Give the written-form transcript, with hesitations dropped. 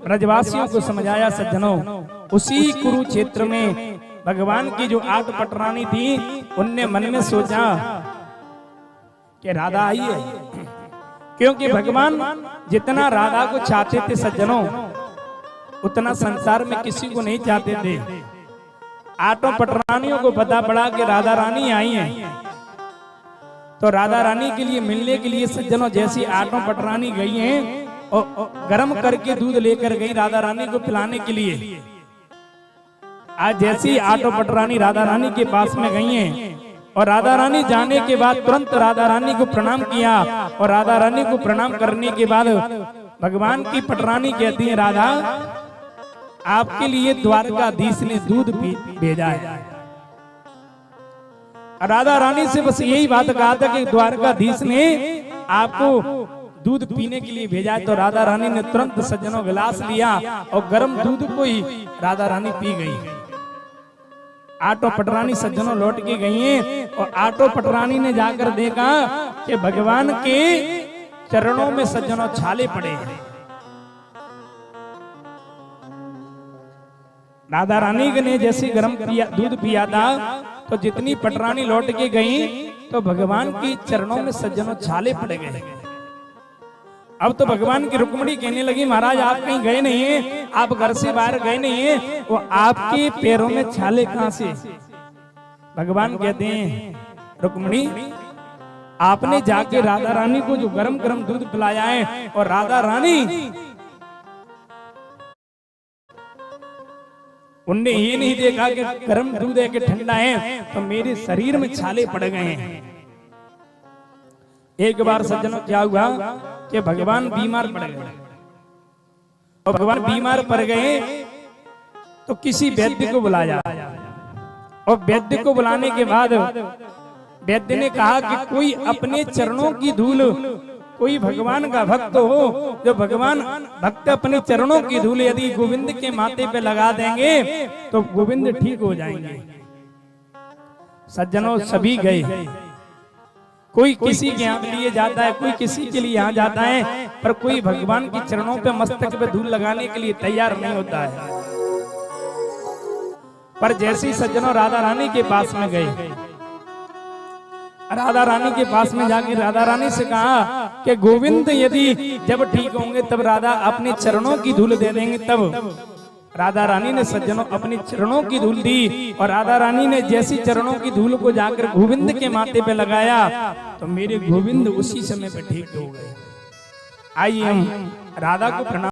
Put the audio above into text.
ब्रजवासियों को समझाया सज्जनों, उसी कुरुक्षेत्र में भगवान की जो 8 पटरानी थी, उनने मन में सोचा कि राधा आई है, क्योंकि भगवान जितना राधा को चाहते थे सज्जनों, उतना संसार में किसी को नहीं चाहते थे। 8 पटरानियों को पता पड़ा कि राधा रानी आई हैं, तो राधा रानी के लिए मिलने के लिए सज्जनों जैसी 8 पटरानी गई हैं और गर्म करके दूध लेकर गई राधा रानी को पिलाने के लिए। आज जैसी 8 पटरानी राधा रानी के पास में गई हैं और राधा रानी जाने के बाद तुरंत राधा रानी को प्रणाम किया, और राधा रानी को प्रणाम करने के बाद भगवान की पटरानी कहती है, राधा आपके लिए द्वारकाधीश ने दूध भेजा है। राधा रानी से बस यही बात कहा था कि द्वारकाधीश ने आपको दूध पीने के लिए भेजा है। तो राधा रानी ने तुरंत सज्जनों गिलास लिया और गर्म दूध को ही राधा रानी पी गई। 8 पटरानी सज्जनों लौट के गई हैं और 8 पटरानी ने जाकर देखा कि भगवान के चरणों में सज्जनों छाले पड़े हैं। राधा रानी ने जैसे गर्म दूध पिया था, तो जितनी पटरानी लौट के गई तो भगवान की चरणों में सज्जनों छाले पड़ गए। अब तो भगवान की रुक्मिणी कहने लगी, महाराज आप कहीं गए नहीं हैं, आप घर से बाहर गए नहीं हैं, वो आपके पैरों में छाले कहां से? भगवान कहते हैं, रुक्मिणी आपने जाके राधा रानी को जो गरम गरम दूध पिलाया है, और राधा रानी उनने ये नहीं देखा कि गरम दूध है कि ठंडा है, तो मेरे शरीर में छाले पड़ गए हैं। एक बार सज्जनों क्या हुआ कि भगवान बीमार पड़ गए, और भगवान बीमार पड़ गए तो किसी वैद्य को बुलाया, और वैद्य को बुलाने के बाद वैद्य ने कहा कि कोई अपने चरणों की धूल, कोई भगवान का भक्त हो, जो भगवान भक्त अपने चरणों की धूल यदि गोविंद के माथे पे लगा देंगे तो गोविंद ठीक हो जाएंगे। सज्जनों सभी गए, कोई किसी के यहाँ लिए जाता है, कोई किसी के लिए यहाँ जाता है, पर कोई भगवान के चरणों पे मस्तक पे धूल लगाने के लिए तैयार नहीं होता है। पर जैसे ही सज्जनों राधा रानी के पास में गए, राधा रानी के पास में जाके राधा रानी से कहा कि गोविंद यदि जब ठीक होंगे तब राधा अपने चरणों की धूल दे देंगे। तब राधा रानी ने सज्जनों अपने चरणों की धूल दी, और राधा रानी ने जैसी चरणों की धूल को जाकर गोविंद के माथे पे लगाया तो मेरे गोविंद उसी समय पे ठीक हो गए। आइए हम राधा को प्रणाम